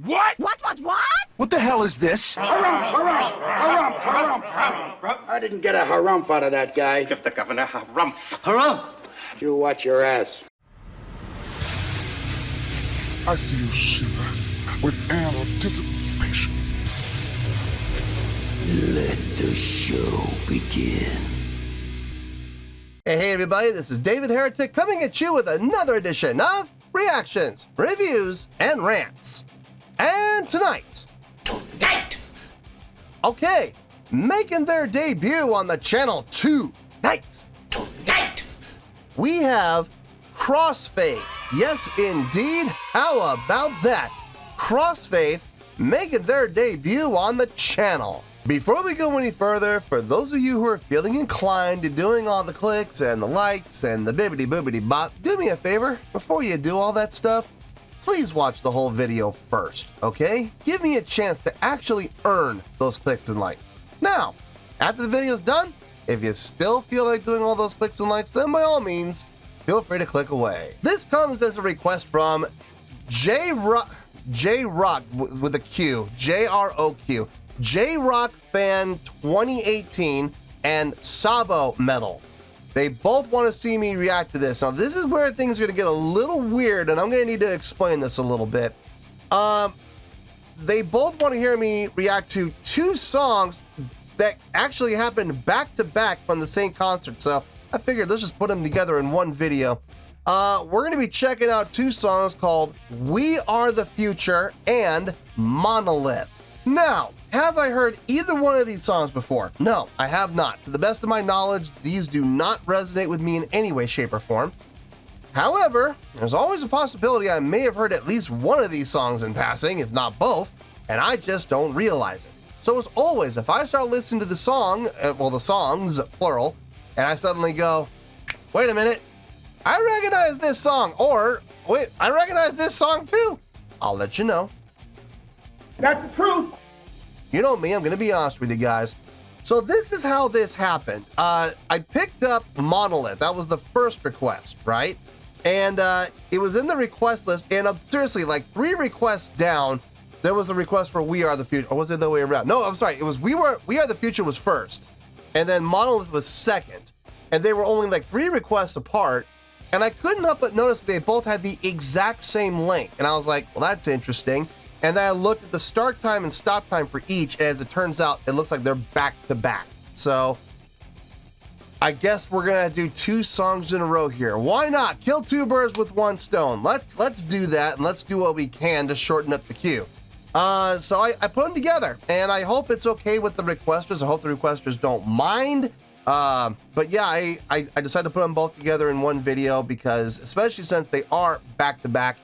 What? What? What the hell is this? Harumph. I didn't get a harumph out of that guy. Give the governor harumph. Harumph! You watch your ass. I see you shiver with anticipation. Let the show begin. Hey everybody, this is David Heretic coming at you with another edition of Reactions, Reviews, and Rants. And tonight, okay, making their debut on the channel tonight, we have Crossfaith. Yes, indeed. How about that? Crossfaith making their debut on the channel. Before we go any further, for those of you who are feeling inclined to doing all the clicks and the likes and the bibbity boobity bop, do me a favor, before you do all that stuff, please watch the whole video first, okay? Give me a chance to actually earn those clicks and likes. Now, after the video's done, if you still feel like doing all those clicks and likes, then by all means, feel free to click away. This comes as a request from J-Rock with a Q, J-R-O-Q, J-Rock Fan 2018 and Sabo Metal. They both want to see me react to this. Now, this is where things are going to get a little weird, and I'm going to need to explain this a little bit. They both want to hear me react to two songs that actually happened back-to-back from the same concert, so I figured let's just put them together in one video. We're going to be checking out two songs called We Are the Future and Monolith. Now, have I heard either one of these songs before? No, I have not. To the best of my knowledge, these do not resonate with me in any way, shape, or form. However, there's always a possibility I may have heard at least one of these songs in passing, if not both, and I just don't realize it. So as always, if I start listening to the song, the songs, plural, and I suddenly go, wait a minute, I recognize this song, or wait, I recognize this song too, I'll let you know. That's the truth. You know me, I'm going to be honest with you guys. So this is how this happened. I picked up Monolith. That was the first request, right? And it was in the request list, and seriously, like 3 requests down, there was a request for We Are the Future. Or was it the other way around? No, I'm sorry. It was We Are the Future was first, and then Monolith was second. And they were only like 3 requests apart, and I couldn't help but notice they both had the exact same link. And I was like, well, that's interesting. And then I looked at the start time and stop time for each, and as it turns out, it looks like they're back to back. So I guess we're gonna do 2 songs in a row here. Why not? Kill 2 birds with 1 stone. Let's do that, and let's do what we can to shorten up the queue. So I put them together, and I hope it's okay with the requesters. I hope the requesters don't mind. But yeah, I decided to put them both together in one video because, especially since they are back to back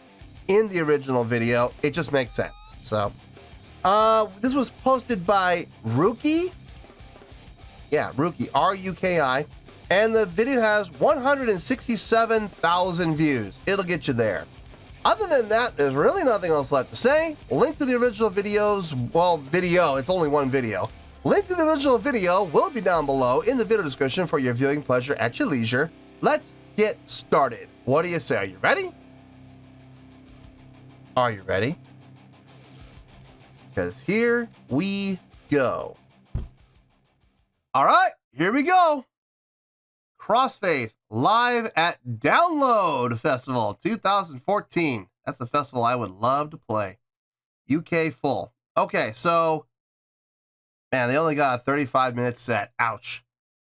in the original video, it just makes sense. So, this was posted by Ruki. Yeah, Ruki, R-U-K-I. And the video has 167,000 views. It'll get you there. Other than that, there's really nothing else left to say. Link to the original videos, it's only one video. Link to the original video will be down below in the video description for your viewing pleasure at your leisure. Let's get started. What do you say? Are you ready? Are you ready? Because here we go. All right, here we go. Crossfaith live at Download Festival 2014. That's a festival I would love to play. UK full. Okay, so man, they only got a 35-minute set. Ouch.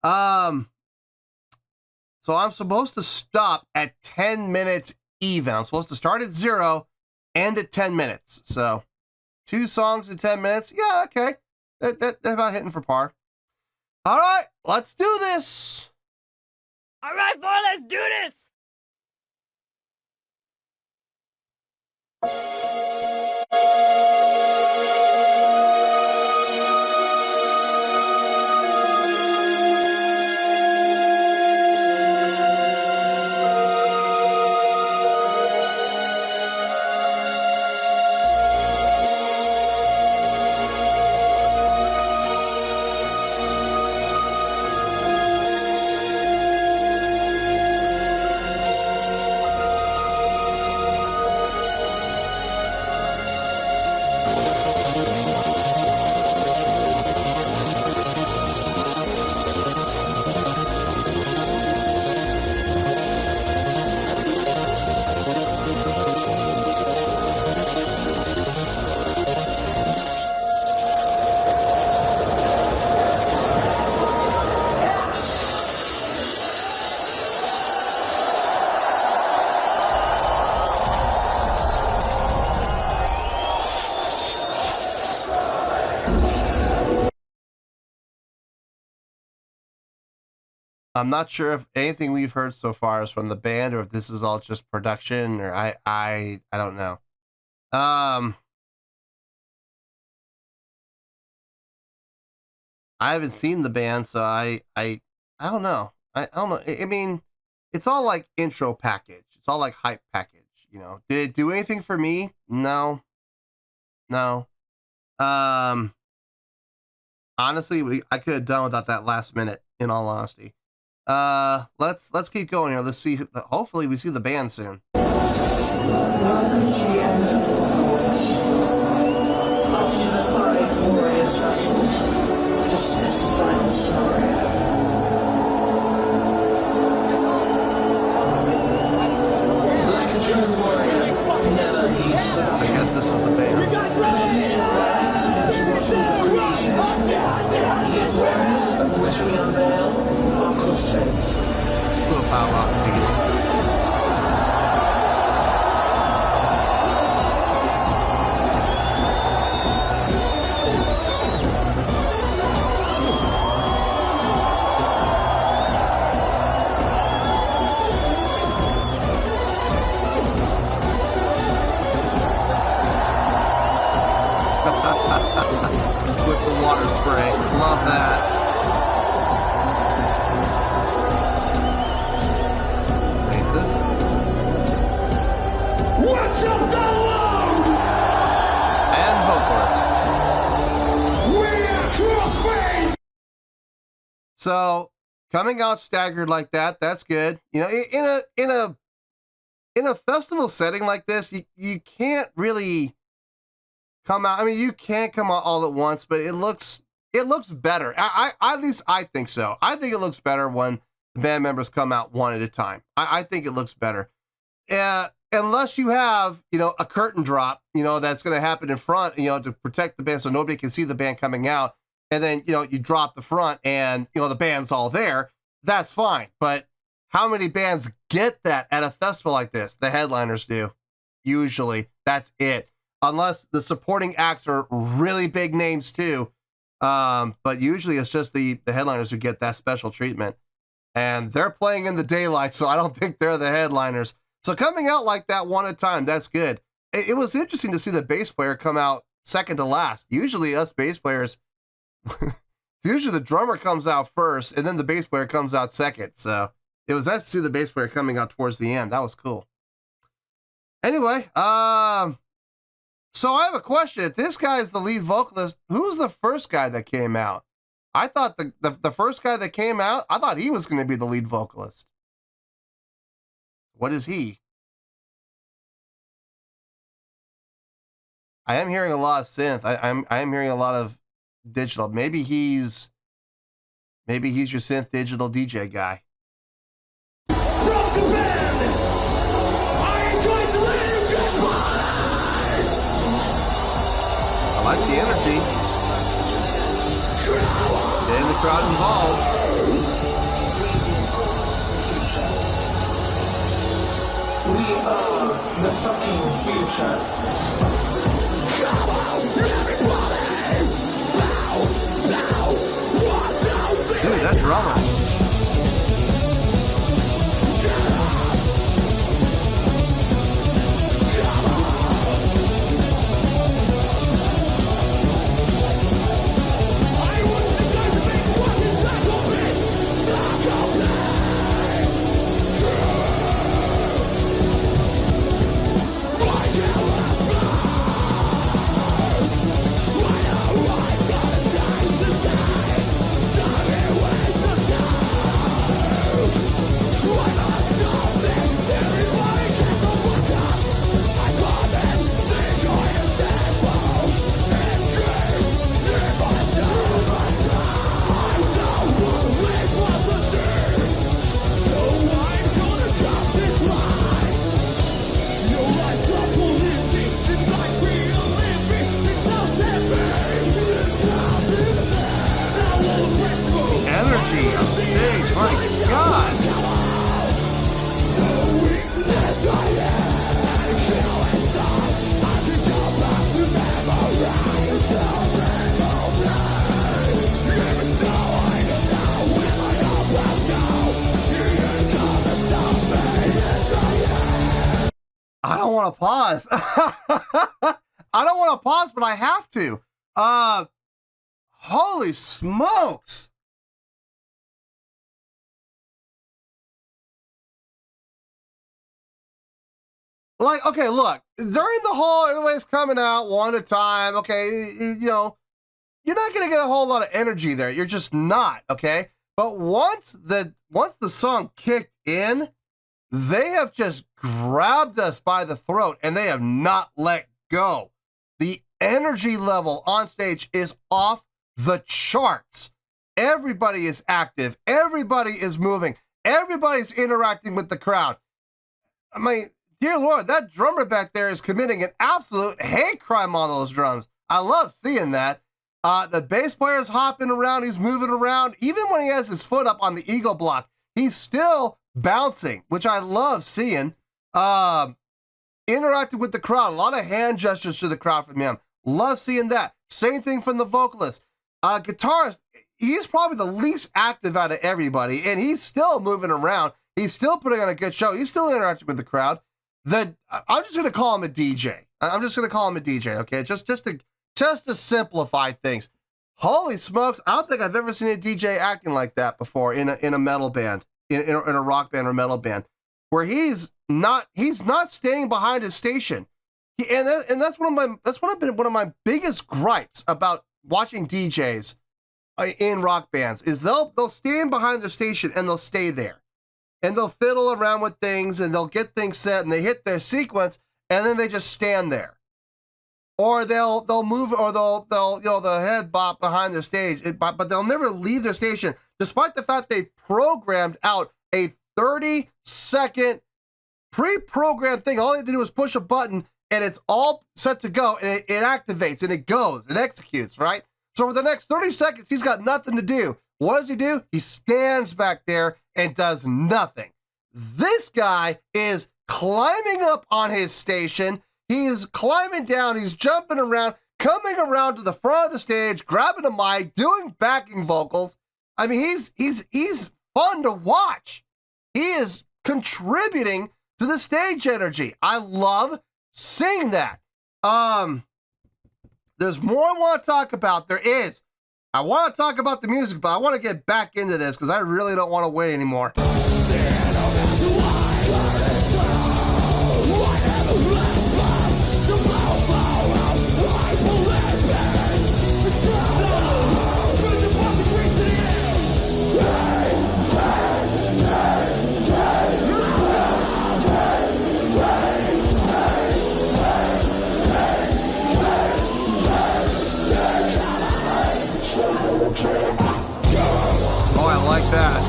So I'm supposed to stop at 10 minutes even. I'm supposed to start at 0, end at 10 minutes. So 2 songs in 10 minutes. Yeah, okay. They're about hitting for par. All right, let's do this. All right, boy, let's do this. I'm not sure if anything we've heard so far is from the band or if this is all just production, or I don't know. I haven't seen the band, so I don't know. I don't know. I mean, it's all like intro package. It's all like hype package, you know. Did it do anything for me? No. Honestly, I could have done without that last minute, in all honesty. Let's keep going here. Let's see. Hopefully we see the band soon. I guess this is the band. Little power rock at the beginning. With the water spray. Love that. Bassist. What's up, download? And vocalist. We are Crossfaith! So coming out staggered like that, that's good. You know, in a festival setting like this, you can't really come out. I mean, you can't come out all at once, but it looks better. I at least I think so. I think it looks better when the band members come out one at a time. I think it looks better. Unless you have, you know, a curtain drop, you know, that's going to happen in front, you know, to protect the band so nobody can see the band coming out. And then, you know, you drop the front and, you know, the band's all there. That's fine. But how many bands get that at a festival like this? The headliners do. Usually. That's it. Unless the supporting acts are really big names too. But usually it's just the headliners who get that special treatment. And they're playing in the daylight, so I don't think they're the headliners. So coming out like that one at a time, that's good. It was interesting to see the bass player come out second to last. Usually us bass players, usually the drummer comes out first, and then the bass player comes out second. So it was nice to see the bass player coming out towards the end. That was cool. Anyway, so I have a question. If this guy is the lead vocalist, who's the first guy that came out? I thought the first guy that came out, I thought he was going to be the lead vocalist. What is he? I am hearing a lot of synth. I am hearing a lot of digital. Maybe he's your synth digital DJ guy. From Japan, I enjoy I like the energy. Getting the crowd involved. We are the fucking future. Dude, that drummer. don't want to pause. I don't want to pause, but I have to. Holy smokes. Like, okay, look, during the whole, everybody's coming out one at a time. Okay, you know, you're not going to get a whole lot of energy there. You're just not, okay? But once the song kicked in, they have just grabbed us by the throat and they have not let go. The energy level on stage is off the charts. Everybody is active. Everybody is moving. Everybody's interacting with the crowd. I mean, dear Lord, that drummer back there is committing an absolute hate crime on those drums. I love seeing that. The bass player's hopping around. He's moving around. Even when he has his foot up on the eagle block, he's still bouncing, which I love seeing. Interacting with the crowd. A lot of hand gestures to the crowd from him. Love seeing that. Same thing from the vocalist. Guitarist, he's probably the least active out of everybody, and he's still moving around. He's still putting on a good show. He's still interacting with the crowd. I'm just going to call him a DJ. I'm just going to call him a DJ, okay? Just to simplify things. Holy smokes, I don't think I've ever seen a DJ acting like that before in a metal band, in a rock band or metal band, where he's not staying behind his station. And that's one of my biggest gripes about watching DJs in rock bands is they'll stand behind their station and they'll stay there. And they'll fiddle around with things and they'll get things set and they hit their sequence and then they just stand there. Or they'll move, or they'll the head bop behind their stage, but they'll never leave their station, despite the fact they've programmed out a 30-second pre-programmed thing. All they have to do is push a button, and it's all set to go, and it activates, and it goes, it executes, right? So for the next 30 seconds, he's got nothing to do. What does he do? He stands back there and does nothing. This guy is climbing up on his station. He's climbing down, he's jumping around, coming around to the front of the stage, grabbing a mic, doing backing vocals. I mean, he's fun to watch. He is contributing to the stage energy. I love seeing that. There's more I want to talk about. I want to talk about the music, but I want to get back into this because I really don't want to wait anymore. Oh, I like that.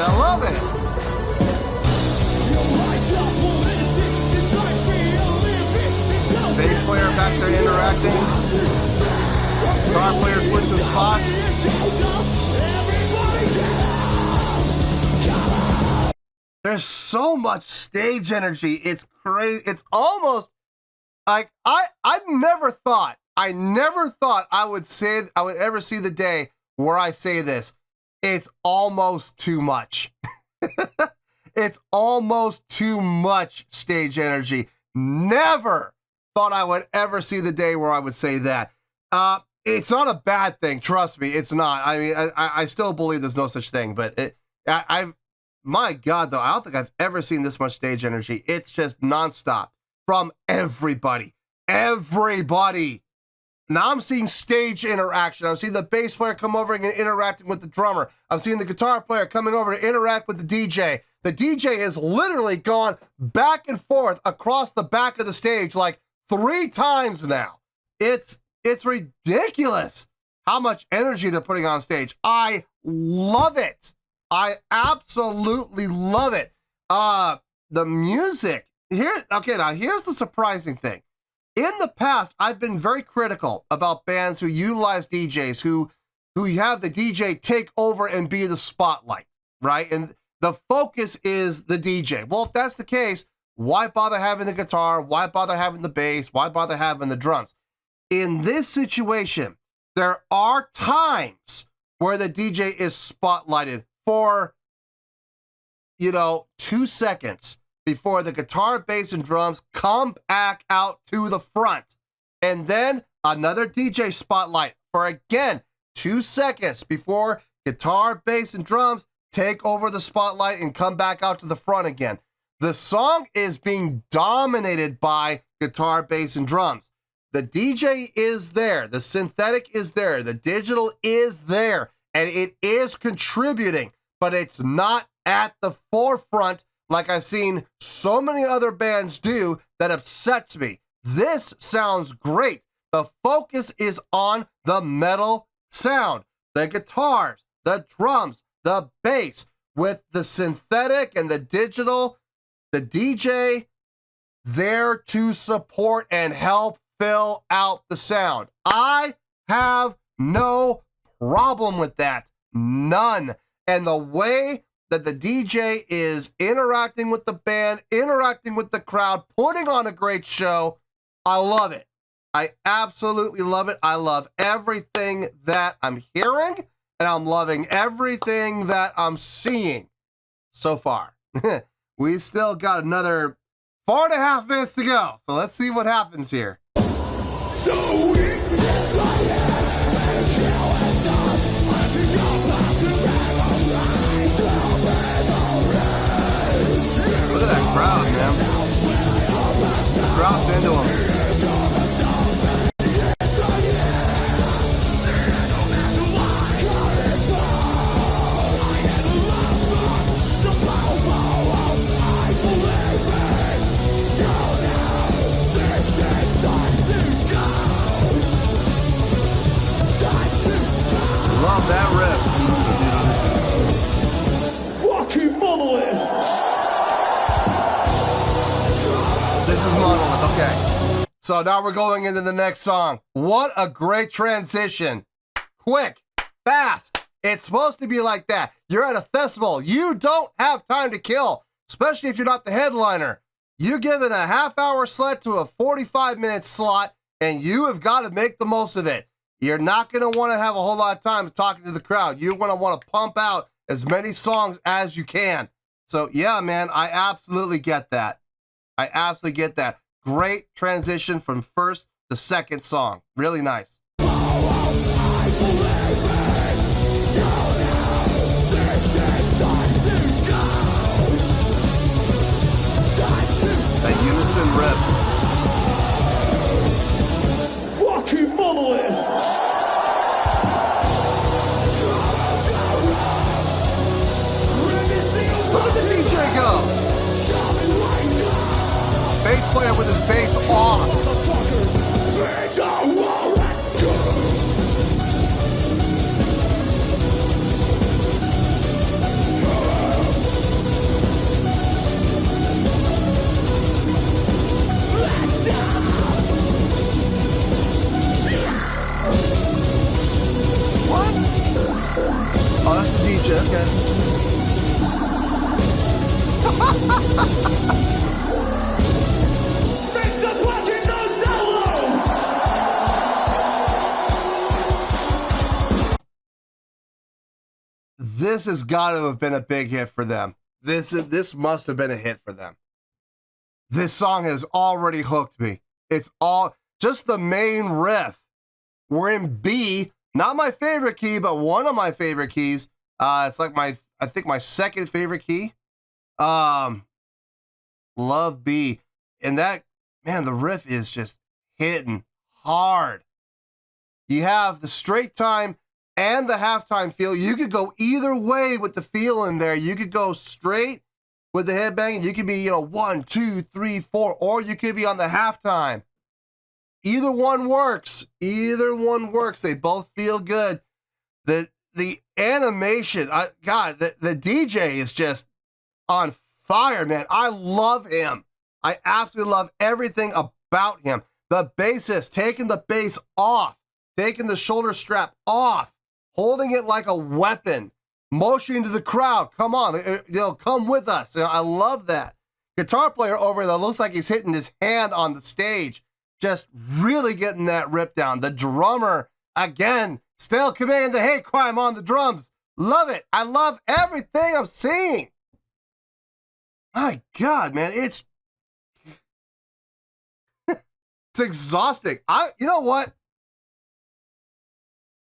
I love it. Bass player back there interacting. Guitar player switching spots. There's so much stage energy. It's crazy. It's almost like I never thought I would ever see the day where I say this. It's almost too much. It's almost too much stage energy. Never thought I would ever see the day where I would say that. It's not a bad thing. Trust me, it's not. I mean, I still believe there's no such thing, but my God, though, I don't think I've ever seen this much stage energy. It's just nonstop from everybody. Everybody. Now I'm seeing stage interaction. I'm seeing the bass player come over and interacting with the drummer. I'm seeing the guitar player coming over to interact with the DJ. The DJ has literally gone back and forth across the back of the stage like 3 times now. It's ridiculous. how much energy they're putting on stage. I love it. I absolutely love it. The music here. Okay, now here's the surprising thing. In the past, I've been very critical about bands who utilize DJs who have the DJ take over and be the spotlight, right? And the focus is the DJ. Well, if that's the case, why bother having the guitar? Why bother having the bass? Why bother having the drums? In this situation, there are times where the DJ is spotlighted for, 2 seconds before the guitar, bass, and drums come back out to the front. And then another DJ spotlight for, again, 2 seconds before guitar, bass, and drums take over the spotlight and come back out to the front again. The song is being dominated by guitar, bass, and drums. The DJ is there. The synthetic is there. The digital is there. And it is contributing, but it's not at the forefront like I've seen so many other bands do that upsets me. This sounds great. The focus is on the metal sound, the guitars, the drums, the bass, with the synthetic and the digital, the DJ there to support and help fill out the sound. I have no problem with that. None. And the way that the DJ is interacting with the band, interacting with the crowd, putting on a great show, I love it. I absolutely love it. I love everything that I'm hearing, and I'm loving everything that I'm seeing so far. We still got another 4.5 minutes to go, so let's see what happens here. Look at that crowd, man. The crowd's into them. Love that riff. Fucking Monolith. This is Monolith, okay. So now we're going into the next song. What a great transition. Quick, fast. It's supposed to be like that. You're at a festival. You don't have time to kill, especially if you're not the headliner. You're given a half-hour slot to a 45-minute slot, and you have got to make the most of it. You're not going to want to have a whole lot of time talking to the crowd. You're going to want to pump out as many songs as you can. So, yeah, man, I absolutely get that. I absolutely get that. Great transition from first to second song. Really nice. That unison riff. Fucking Monolith. Look at the DJ go! Bass player with his bass off. What? Oh, that's the DJ, okay. This has got to have been a big hit for them. This must have been a hit for them. This song has already hooked me. It's all just the main riff. We're in B, not my favorite key, but one of my favorite keys. It's like I think my second favorite key. Love B. And that, man, the riff is just hitting hard. You have the straight time and the halftime feel. You could go either way with the feel in there. You could go straight with the headbang. You could be, 1, 2, 3, 4, or you could be on the halftime. Either one works. Either one works. They both feel good. The animation, God, the DJ is just on fire, man. I love him. I absolutely love everything about him. The bassist taking the bass off, taking the shoulder strap off, holding it like a weapon, motioning to the crowd. Come on, come with us. I love that. Guitar player over there looks like he's hitting his hand on the stage, just really getting that rip down. The drummer, again, still committing the hate crime on the drums. Love it. I love everything I'm seeing. My God, man, it's exhausting. You know what?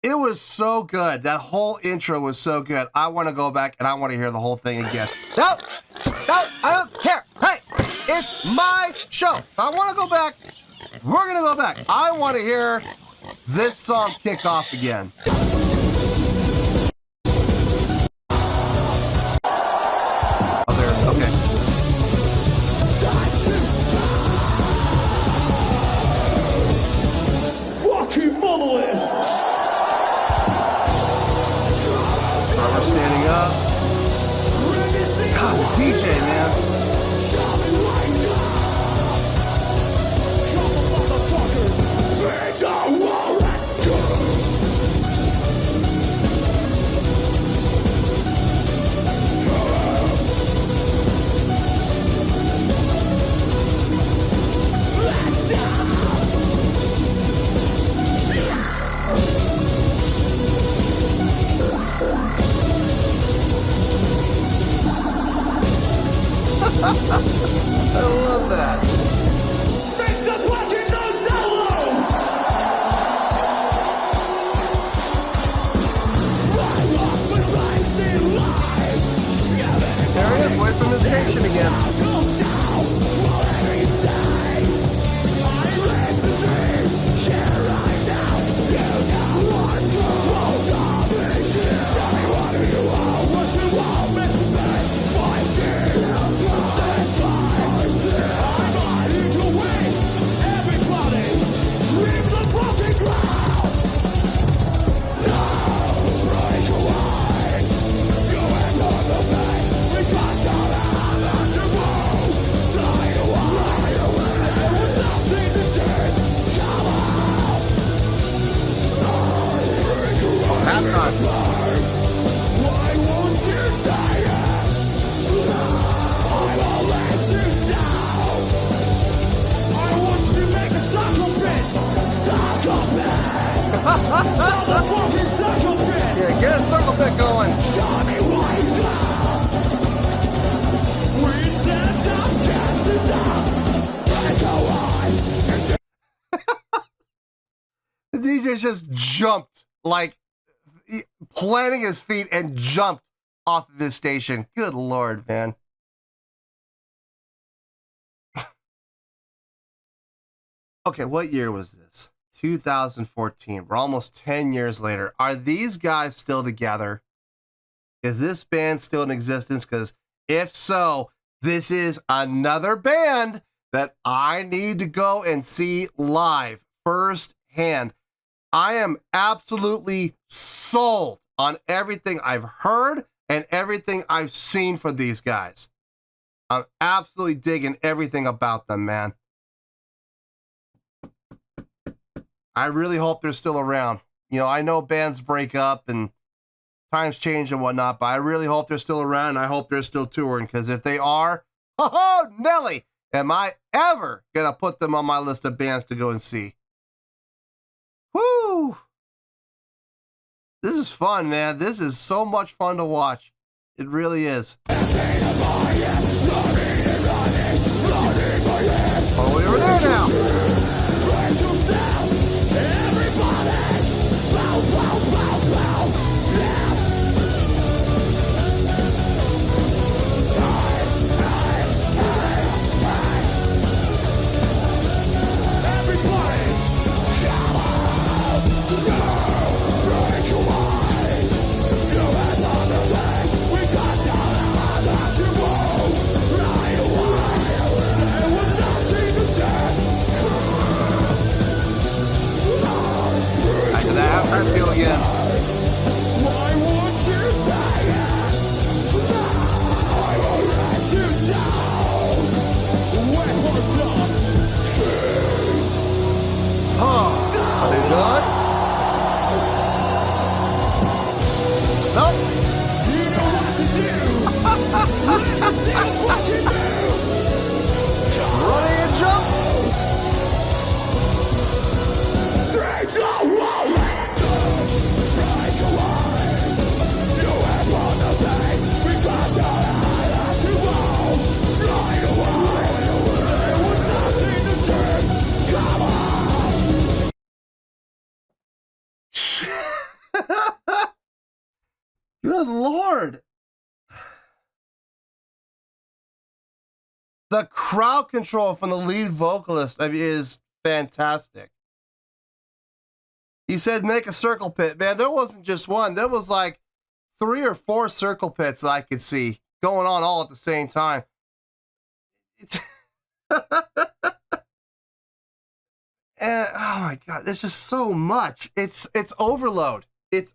It was so good. That whole intro was so good. I want to go back and I want to hear the whole thing again. No, I don't care. Hey, it's my show. I want to go back. We're going to go back. I want to hear this song kick off again. Oh, there. Okay. Fucking Monolith! Drummer standing up. God, the DJ, man. I love that. Fix the fucking nose down! There he is, away from the station again. Yeah, get a circle pit going. The DJ just jumped, like planting his feet and jumped off of his station. Good Lord, man. Okay, what year was this? 2014. We're almost 10 years later. Are these guys still together? Is this band still in existence? Because if so, this is another band that I need to go and see live firsthand. I am absolutely sold on everything I've heard and everything I've seen for these guys. I'm absolutely digging everything about them, man. I really hope they're still around. You know, I know bands break up and times change and whatnot, but I really hope they're still around and I hope they're still touring, because if they are, oh, Nelly, am I ever going to put them on my list of bands to go and see. Woo! This is fun, man. This is so much fun to watch. It really is. Oh, we were there now. Running and jump. Good Lord. The crowd control from the lead vocalist is fantastic. He said make a circle pit. Man, there wasn't just one. There was like 3 or 4 circle pits that I could see going on all at the same time. And oh my God, there's just so much. It's overload.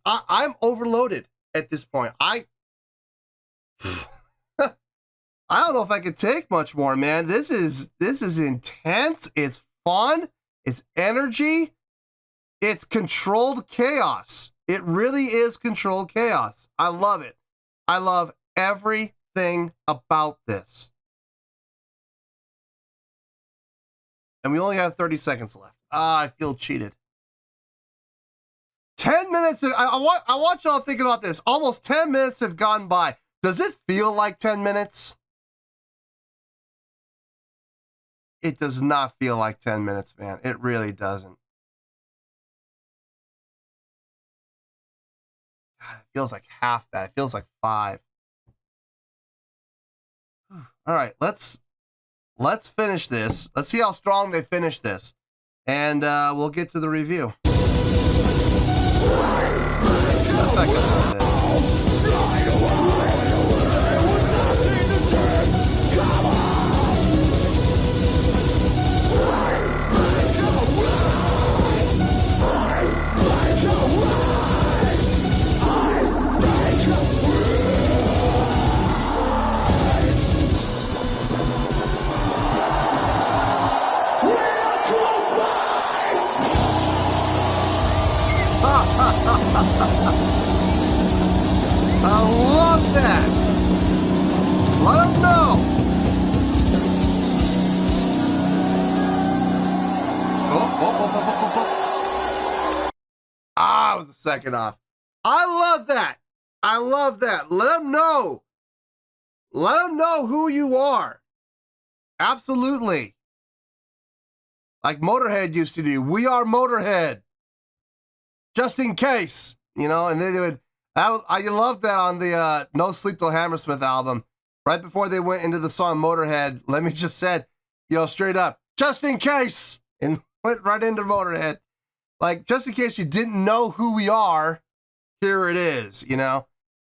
I'm overloaded at this point. I don't know if I could take much more, man. This is intense. It's fun. It's energy. It's controlled chaos. It really is controlled chaos. I love it. I love everything about this. And we only have 30 seconds left. I feel cheated. 10 minutes. I want y'all to think about this. Almost 10 minutes have gone by. Does it feel like 10 minutes? It does not feel like 10 minutes, man. It really doesn't. God, it feels like half that. It feels like 5. All right, let's finish this. Let's see how strong they finish this. And we'll get to the review. That's not gonna do it. I love that. Let them know. I was a second off. I love that. I love that. Let them know. Let them know who you are. Absolutely. Like Motorhead used to do. We are Motorhead. Just in case, you know, and they would. I loved that on the No Sleep Till Hammersmith album. Right before they went into the song Motorhead, Lemmy just said, you know, straight up, just in case, and went right into Motorhead. Like, just in case you didn't know who we are, here it is, you know.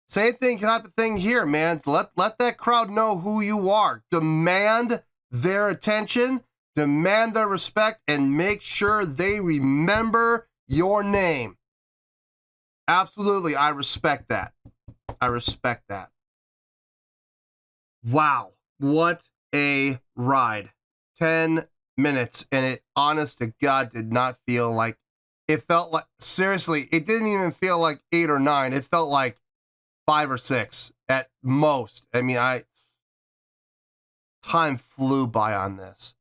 Same thing type of thing here, man. Let that crowd know who you are. Demand their attention, demand their respect, and make sure they remember your name. Absolutely, I respect that. I respect that. Wow, what a ride. 10 minutes, and it, honest to God, did not feel like, it felt like, seriously, it didn't even feel like 8 or 9. It felt like 5 or 6 at most. I mean, time flew by on this.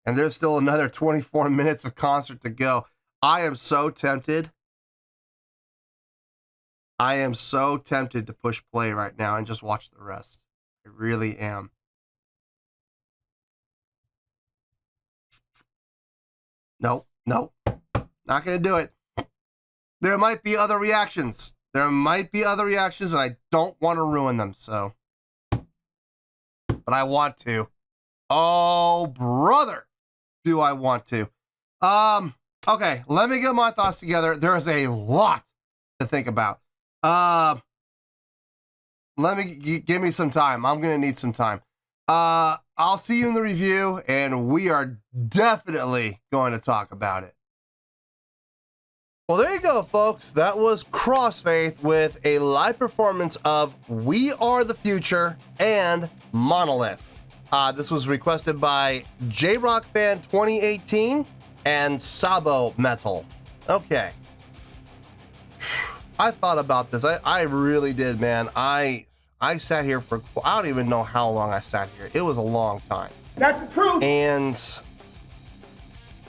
And there's still another 24 minutes of concert to go. I am so tempted. I am so tempted to push play right now and just watch the rest. I really am. Nope, not gonna do it. There might be other reactions. And I don't want to ruin them, so. But I want to. Oh, brother, do I want to. Okay, let me get my thoughts together. There is a lot to think about. Give me some time. I'm going to need some time. I'll see you in the review, and we are definitely going to talk about it. Well, there you go, folks. That was Crossfaith with a live performance of We Are the Future and Monolith. This was requested by J-Rock Fan 2018 and Sabo Metal. Okay. I thought about this. I really did, man. I I sat here for, I don't even know how long I sat here. It was a long time. That's the truth. And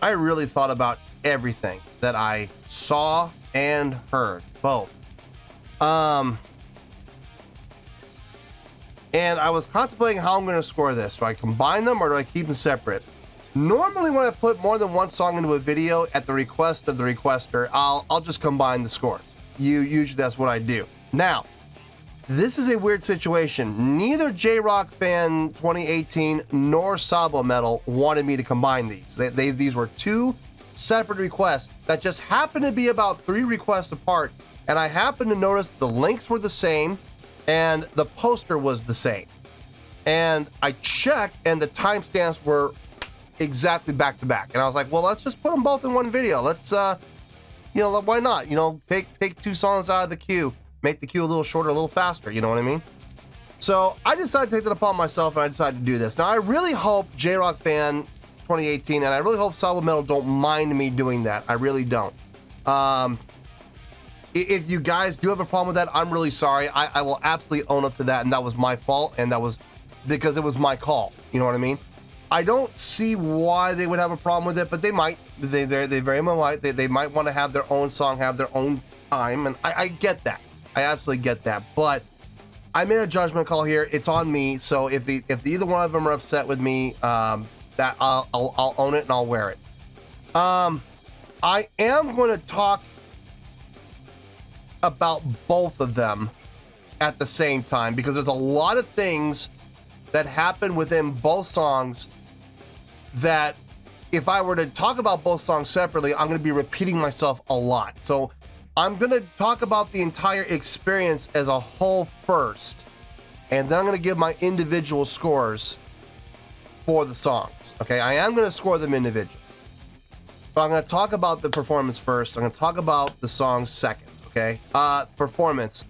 I really thought about everything that I saw and heard, both. And I was contemplating how I'm going to score this. Do I combine them or do I keep them separate? Normally when I put more than one song into a video at the request of the requester, I'll just combine the scores. Usually that's what I do. Now, this is a weird situation. Neither J-Rock Fan 2018 nor Sabo Metal wanted me to combine these. These were two separate requests that just happened to be about 3 requests apart, and I happened to notice the links were the same and the poster was the same. And I checked and the timestamps were exactly back to back. And I was like, well, let's just put them both in one video. Let's, why not? Take 2 songs out of the queue, make the queue a little shorter, a little faster. You know what I mean? So I decided to take that upon myself and I decided to do this. Now, I really hope J-Rock Fan 2018 and I really hope Sabo Metal don't mind me doing that. I really don't. If you guys do have a problem with that, I'm really sorry. I will absolutely own up to that, and that was my fault, and that was because it was my call. You know what I mean? I don't see why they would have a problem with it, but they might. They very much might. They might want to have their own song, have their own time, and I get that. I absolutely get that. But I made a judgment call here. It's on me. So if either one of them are upset with me, that I'll own it and I'll wear it. I am going to talk about both of them at the same time because there's a lot of things that happen within both songs that if I were to talk about both songs separately, I'm going to be repeating myself a lot. So I'm going to talk about the entire experience as a whole first, and then I'm going to give my individual scores for the songs. Okay, I am going to score them individually, but I'm going to talk about the performance first. I'm going to talk about the songs second. Okay, performance.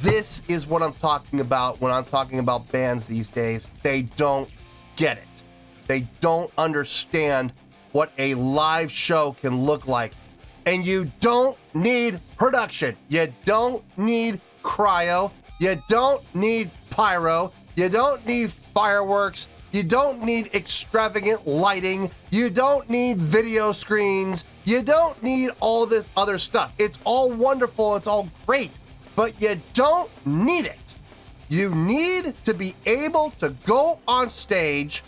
This is what I'm talking about when I'm talking about bands these days. They don't get it. They don't understand what a live show can look like. And you don't need production. You don't need cryo. You don't need pyro. You don't need fireworks. You don't need extravagant lighting. You don't need video screens. You don't need all this other stuff. It's all wonderful. It's all great, but you don't need it. You need to be able to go on stage,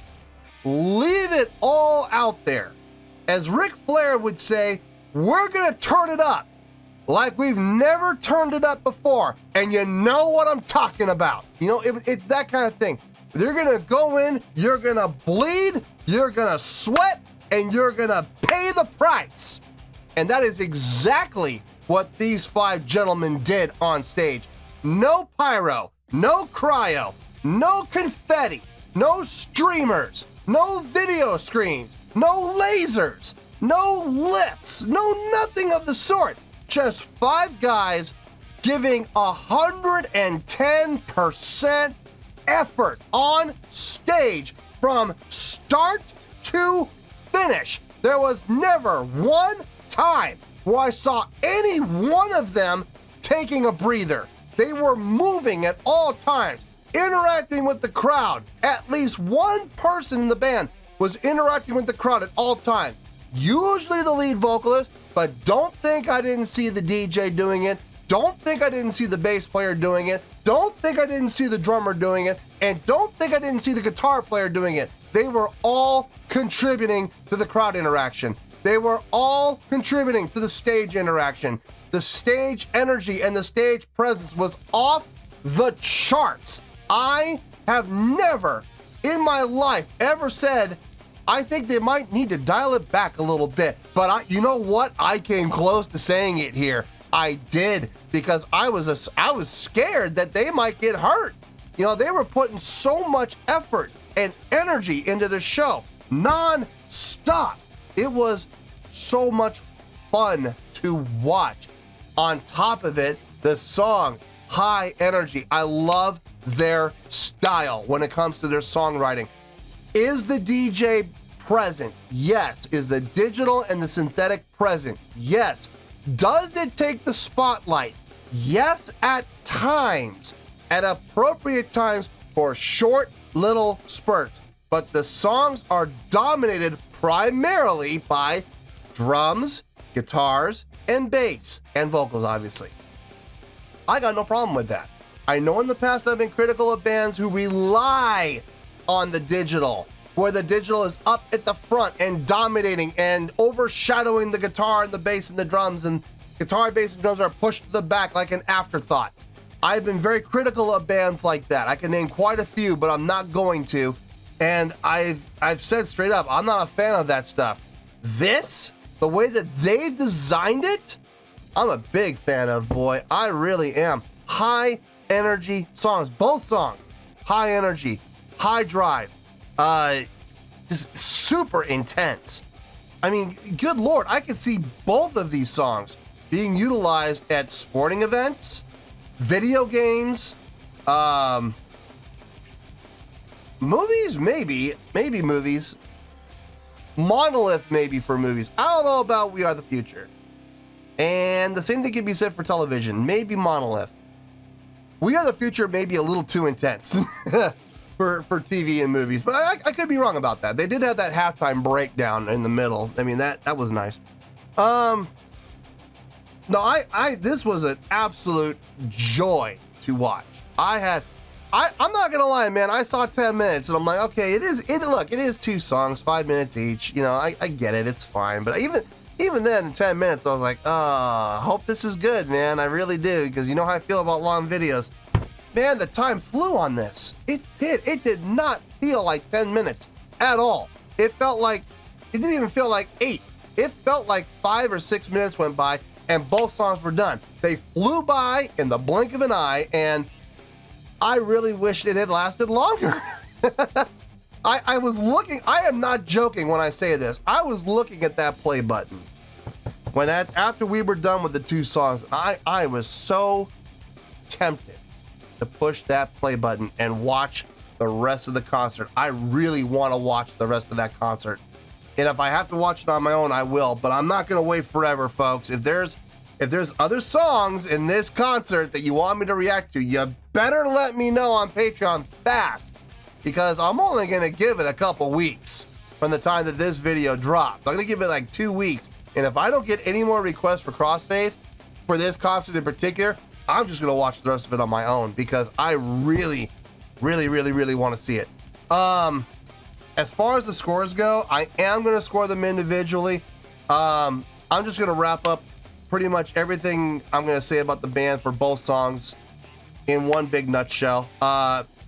leave it all out there. As Ric Flair would say, we're going to turn it up like we've never turned it up before. And you know what I'm talking about. It's that kind of thing. You're going to go in, you're going to bleed, you're going to sweat, and you're going to pay the price. And that is exactly what these 5 gentlemen did on stage. No pyro, no cryo, no confetti, no streamers, no video screens, no lasers, no lifts, no nothing of the sort. Just 5 guys giving 110% effort on stage from start to finish. There was never one time where I saw any one of them taking a breather. They were moving at all times, interacting with the crowd. At least one person in the band was interacting with the crowd at all times. Usually the lead vocalist, but don't think I didn't see the DJ doing it. Don't think I didn't see the bass player doing it. Don't think I didn't see the drummer doing it. And don't think I didn't see the guitar player doing it. They were all contributing to the crowd interaction. They were all contributing to the stage interaction. The stage energy and the stage presence was off the charts. I have never in my life ever said, I think they might need to dial it back a little bit. But you know what? I came close to saying it here. I did, because I was scared that they might get hurt. They were putting so much effort and energy into the show, non-stop. It was so much fun to watch. On top of it, the songs, high energy. I love their style when it comes to their songwriting. Is the DJ present? Yes. Is the digital and the synthetic present? Yes. Does it take the spotlight? Yes, at times, at appropriate times for short little spurts, but the songs are dominated primarily by drums, guitars, and bass, and vocals, obviously. I got no problem with that. I know in the past I've been critical of bands who rely on the digital, where the digital is up at the front and dominating and overshadowing the guitar and the bass and the drums, and guitar, bass, and drums are pushed to the back like an afterthought. I've been very critical of bands like that. I can name quite a few, but I'm not going to. And I've said straight up, I'm not a fan of that stuff. This, the way that they've designed it, I'm a big fan of, boy. I really am. High energy songs, both songs. High energy, high drive, just super intense. I mean, good Lord, I could see both of these songs being utilized at sporting events, video games, movies, maybe movies. Monolith, maybe for movies. I don't know about We Are the Future. And the same thing can be said for television. Maybe Monolith. We Are the Future may be a little too intense for TV and movies, but I could be wrong about that. They did have that halftime breakdown in the middle. I mean, that was nice. No, this was an absolute joy to watch. I'm not gonna lie, man. I saw 10 minutes and I'm like, okay, it is 2 songs, 5 minutes each. You know, I get it, it's fine. But even then, in 10 minutes, I was like, I hope this is good, man. I really do, because you know how I feel about long videos. Man, the time flew on this. It did. It did not feel like 10 minutes at all. It didn't even feel like 8. It felt like 5 or 6 minutes went by and both songs were done. They flew by in the blink of an eye, and I really wished it had lasted longer. I was looking, I am not joking when I say this. I was looking at that play button after we were done with the 2 songs. I was so tempted to push that play button and watch the rest of the concert. I really want to watch the rest of that concert. And if I have to watch it on my own, I will, but I'm not going to wait forever, folks. If there's other songs in this concert that you want me to react to, you better let me know on Patreon fast, because I'm only going to give it a couple weeks from the time that this video drops. I'm going to give it like 2 weeks. And if I don't get any more requests for Crossfaith for this concert in particular, I'm just going to watch the rest of it on my own, because I really, really, really, really want to see it. As far as the scores go, I am going to score them individually. I'm just going to wrap up pretty much everything I'm going to say about the band for both songs in one big nutshell.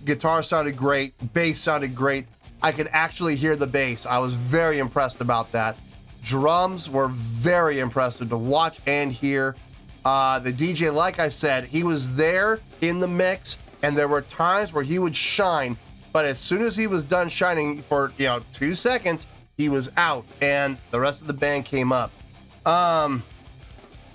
Guitar sounded great. Bass sounded great. I could actually hear the bass. I was very impressed about that. Drums were very impressive to watch and hear. The DJ, like I said, he was there in the mix, and there were times where he would shine, but as soon as he was done shining for 2 seconds, he was out, and the rest of the band came up.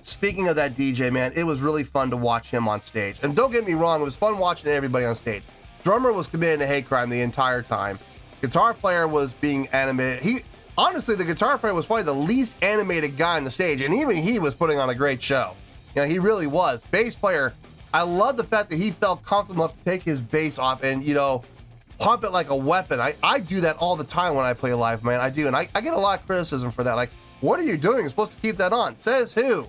Speaking of that DJ, man, it was really fun to watch him on stage. And don't get me wrong, it was fun watching everybody on stage. Drummer was committing a hate crime the entire time. Guitar player was being animated. Honestly, the guitar player was probably the least animated guy on the stage, and even he was putting on a great show. He really was. Bass player, I love the fact that he felt comfortable enough to take his bass off and, pump it like a weapon. I do that all the time when I play live, man. I do, and I get a lot of criticism for that. Like, what are you doing? You're supposed to keep that on. Says who?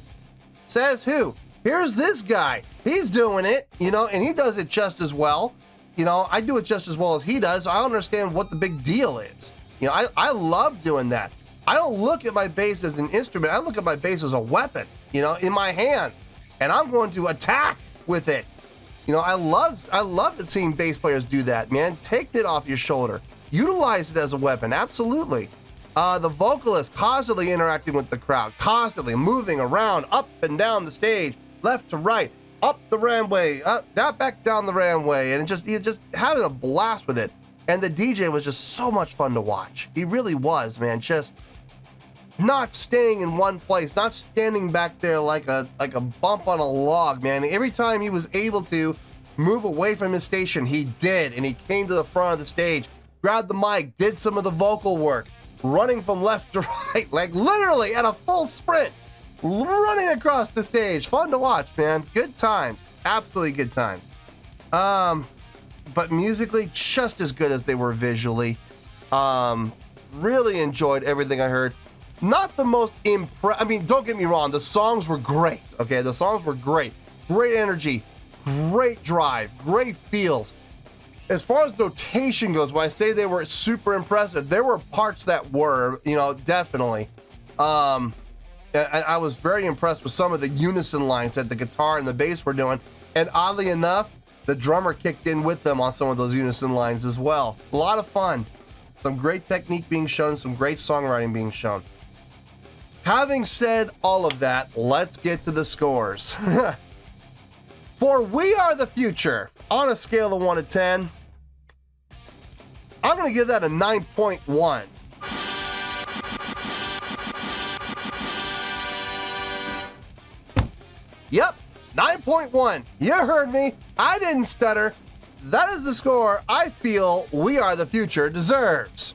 Here's this guy. He's doing it, and he does it just as well. I do it just as well as he does. So I don't understand what the big deal is. I love doing that. I don't look at my bass as an instrument. I look at my bass as a weapon, in my hands, and I'm going to attack with it. I love seeing bass players do that, man. Take it off your shoulder. Utilize it as a weapon, absolutely. The vocalist constantly interacting with the crowd, constantly moving around, up and down the stage, left to right, up the ramway, back down the ramway, and just having a blast with it. And the DJ was just so much fun to watch. He really was, man. Just not staying in one place, not standing back there like a bump on a log, man. Every time he was able to move away from his station, he did, and he came to the front of the stage, grabbed the mic, did some of the vocal work, running from left to right, like literally at a full sprint. running across the stage. Fun to watch, man. Good times. Absolutely good times. But musically, just as good as they were visually. Really enjoyed everything I heard. Not the most I mean, don't get me wrong. The songs were great. Okay, the songs were great. Great energy. Great drive. Great feels. As far as notation goes, when I say they were super impressive, there were parts that were, definitely. And I was very impressed with some of the unison lines that the guitar and the bass were doing. And oddly enough, the drummer kicked in with them on some of those unison lines as well. A lot of fun. Some great technique being shown, some great songwriting being shown. Having said all of that, let's get to the scores. For We Are the Future, on a scale of 1 to 10, I'm going to give that a 9.1. Yep, 9.1. You heard me. I didn't stutter. That is the score I feel We Are the Future deserves.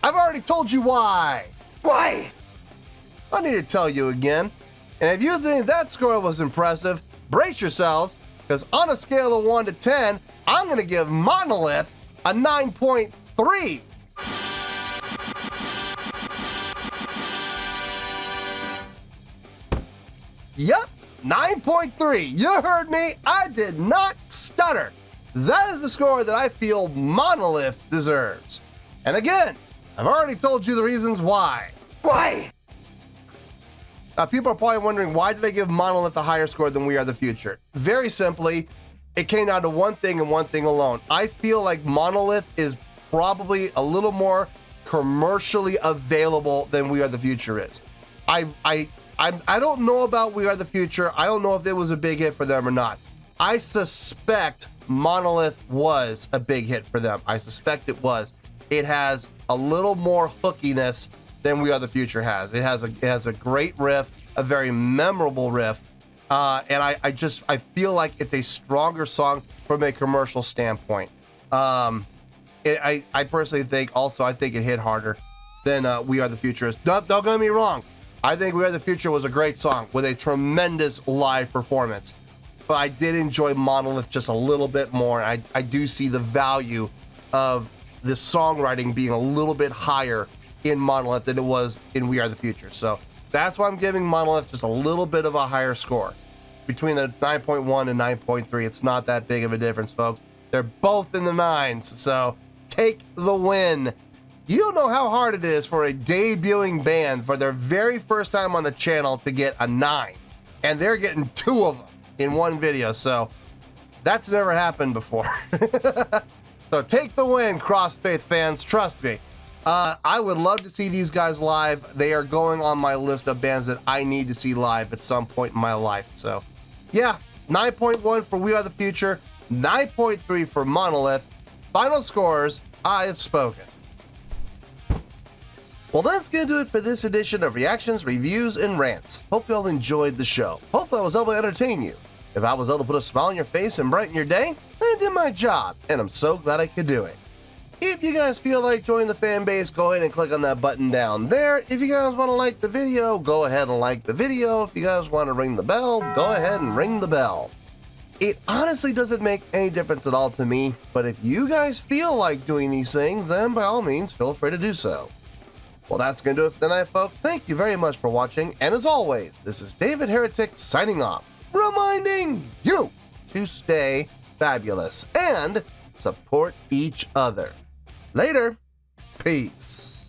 I've already told you why. Why? I need to tell you again. And if you think that score was impressive, brace yourselves, because on a scale of 1 to 10, I'm going to give Monolith a 9.3. Yep, 9.3. You heard me. I did not stutter. That is the score that I feel Monolith deserves. And again, I've already told you the reasons why. Why? Now, people are probably wondering, why did they give Monolith a higher score than We Are the Future? Very simply, it came down to one thing and one thing alone. I feel like Monolith is probably a little more commercially available than We Are the Future is. I don't know about We Are the Future. I don't know if it was a big hit for them or not. I suspect Monolith was a big hit for them. I suspect it was. It has a little more hookiness than We Are the Future has. It has a great riff, a very memorable riff, and I feel like it's a stronger song from a commercial standpoint. I personally think I think it hit harder than We Are the Future is. Don't get me wrong. I think We Are the Future was a great song with a tremendous live performance, but I did enjoy Monolith just a little bit more. I do see the value of the songwriting being a little bit higher in Monolith than it was in We Are the Future. So that's why I'm giving Monolith just a little bit of a higher score. Between the 9.1 and 9.3, it's not that big of a difference, folks. They're both in the 9s, so take the win. You don't know how hard it is for a debuting band for their very first time on the channel to get a 9. And they're getting 2 of them in one video, so that's never happened before. So take the win, Crossfaith fans, trust me. I would love to see these guys live. They are going on my list of bands that I need to see live at some point in my life. So, yeah, 9.1 for We Are the Future, 9.3 for Monolith. Final scores, I have spoken. Well, that's going to do it for this edition of Reactions, Reviews, and Rants. Hope you all enjoyed the show. Hopefully I was able to entertain you. If I was able to put a smile on your face and brighten your day, then I did my job, and I'm so glad I could do it. If you guys feel like joining the fan base, go ahead and click on that button down there. If you guys want to like the video, go ahead and like the video. If you guys want to ring the bell, go ahead and ring the bell. It honestly doesn't make any difference at all to me, but if you guys feel like doing these things, then by all means, feel free to do so. Well, that's going to do it for tonight, folks. Thank you very much for watching, and as always, this is David Heretic signing off, reminding you to stay fabulous and support each other. Later. Peace.